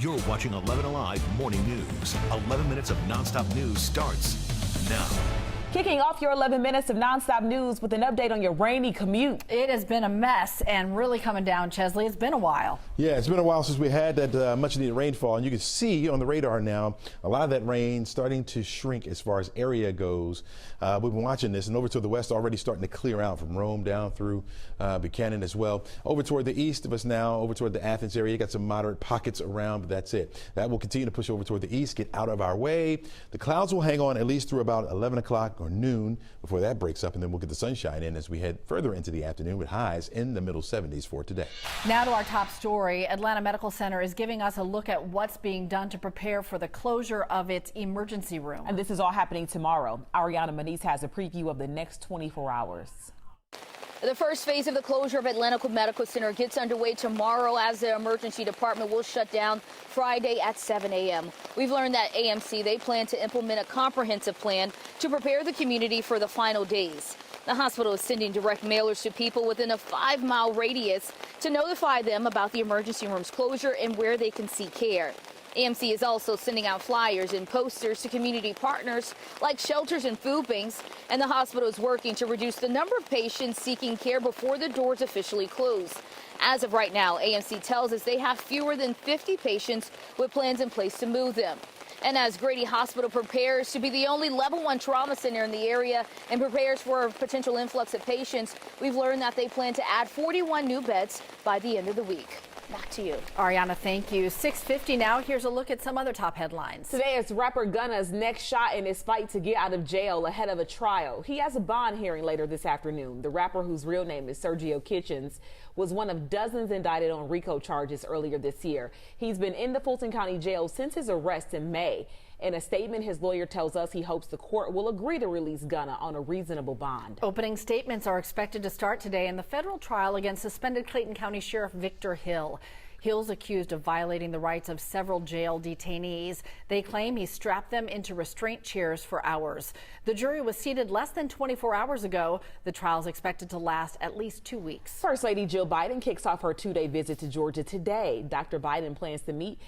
You're watching 11 Alive Morning News. 11 minutes of nonstop news starts now. Kicking off your 11 minutes of nonstop news with an update on your rainy commute. It has been a mess and really coming down, Chesley. It's been a while. Yeah, it's been a while since we had that much needed rainfall, and you can see on the radar now a lot of that rain starting to shrink as far as area goes. We've been watching this, and over to the west already starting to clear out from Rome down through Buchanan as well. Over toward the east of us now, over toward the Athens area, you got some moderate pockets around, but that's it. That will continue to push over toward the east, get out of our way. The clouds will hang on at least through about 11 o'clock or noon before that breaks up, and then we'll get the sunshine in as we head further into the afternoon with highs in the middle 70s for today. Now to our top story. Atlanta Medical Center is giving us a look at what's being done to prepare for the closure of its emergency room. And this is all happening tomorrow. Ariana Maniz has a preview of the next 24 hours. The first phase of the closure of Atlanta Medical Center gets underway tomorrow as the emergency department will shut down Friday at 7 a.m. We've learned that AMC, they plan to implement a comprehensive plan to prepare the community for the final days. The hospital is sending direct mailers to people within a 5-mile radius to notify them about the emergency room's closure and where they can seek care. AMC is also sending out flyers and posters to community partners like shelters and food banks, and the hospital is working to reduce the number of patients seeking care before the doors officially close. As of right now, AMC tells us they have fewer than 50 patients with plans in place to move them. And as Grady Hospital prepares to be the only level 1 trauma center in the area and prepares for a potential influx of patients, we've learned that they plan to add 41 new beds by the end of the week. Back to you. Ariana, thank you. 6:50 now. Here's a look at some other top headlines. Today is rapper Gunna's next shot in his fight to get out of jail ahead of a trial. He has a bond hearing later this afternoon. The rapper, whose real name is Sergio Kitchens, was one of dozens indicted on RICO charges earlier this year. He's been in the Fulton County Jail since his arrest in May. In a statement, his lawyer tells us he hopes the court will agree to release Gunna on a reasonable bond. Opening statements are expected to start today in the federal trial against suspended Clayton County Sheriff Victor Hill. Hill's accused of violating the rights of several jail detainees. They claim he strapped them into restraint chairs for hours. The jury was seated less than 24 hours ago. The trial is expected to last at least 2 weeks. First Lady Jill Biden kicks off her 2-day visit to Georgia today. Dr. Biden plans to meet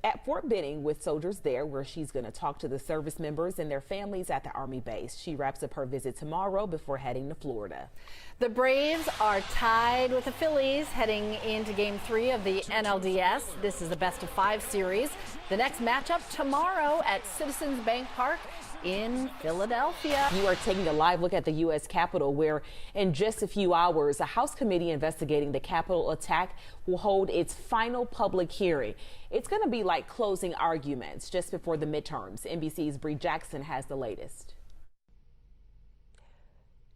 at Fort Benning with soldiers there, where she's going to talk to the service members and their families at the Army base. She wraps up her visit tomorrow before heading to Florida. The Braves are tied with the Phillies heading into Game 3 of the NLDS. This is the best-of-5 series. The next matchup tomorrow at Citizens Bank Park in Philadelphia. You are taking a live look at the U.S. Capitol, where in just a few hours, a House committee investigating the Capitol attack will hold its final public hearing. It's going to be like closing arguments just before the midterms. NBC's Bree Jackson has the latest.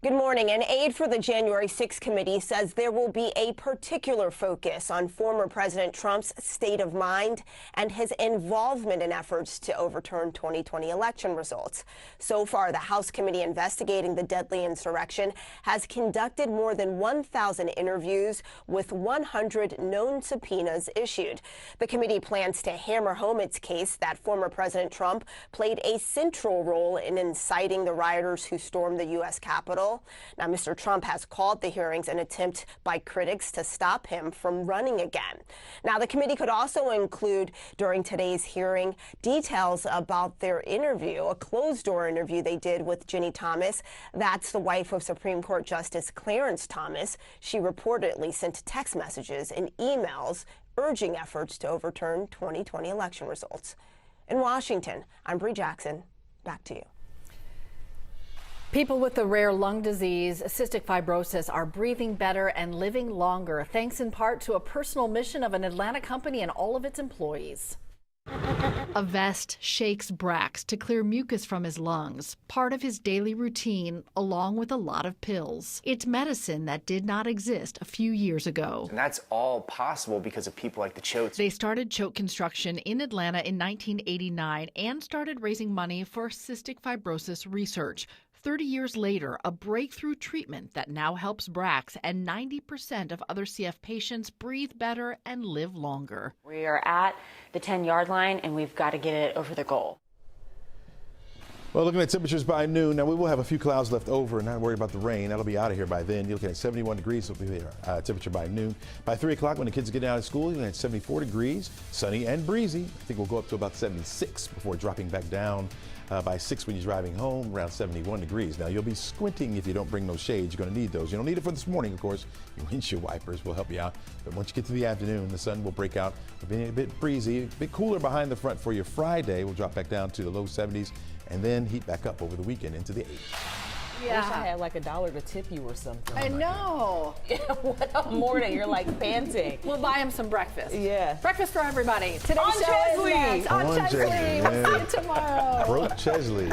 Good morning. An aide for the January 6th committee says there will be a particular focus on former President Trump's state of mind and his involvement in efforts to overturn 2020 election results. So far, the House committee investigating the deadly insurrection has conducted more than 1,000 interviews with 100 known subpoenas issued. The committee plans to hammer home its case that former President Trump played a central role in inciting the rioters who stormed the U.S. Capitol. Now, Mr. Trump has called the hearings an attempt by critics to stop him from running again. Now, the committee could also include during today's hearing details about their interview, a closed-door interview they did with Ginny Thomas. That's the wife of Supreme Court Justice Clarence Thomas. She reportedly sent text messages and emails urging efforts to overturn 2020 election results. In Washington, I'm Bree Jackson. Back to you. People with the rare lung disease, cystic fibrosis, are breathing better and living longer, thanks in part to a personal mission of an Atlanta company and all of its employees. A vest shakes Brax to clear mucus from his lungs, part of his daily routine, along with a lot of pills. It's medicine that did not exist a few years ago. And that's all possible because of people like the Choates. They started Choate Construction in Atlanta in 1989 and started raising money for cystic fibrosis research. 30 years later, a breakthrough treatment that now helps Brax and 90% of other CF patients breathe better and live longer. We are at the 10-yard line, and we've got to get it over the goal. Well, looking at temperatures by noon, now we will have a few clouds left over and not worry about the rain. That'll be out of here by then. You're looking at 71 degrees, will be temperature by noon. By 3 o'clock, when the kids get out of school, you're looking at 74 degrees, sunny and breezy. I think we'll go up to about 76 before dropping back down by 6 when you're driving home, around 71 degrees. Now, you'll be squinting if you don't bring no shades. You're going to need those. You don't need it for this morning, of course. Your windshield wipers will help you out. But once you get to the afternoon, the sun will break out. It'll be a bit breezy, a bit cooler behind the front for your Friday. We'll drop back down to the low 70s. And then heat back up over the weekend into the 80s. I wish I had like $1 to tip you or something. I know. What a morning. You're like panting. We'll buy him some breakfast. Yeah. Breakfast for everybody. Today's On show Chesley. is next. On Chesley. We'll see you tomorrow. Broke Chesley.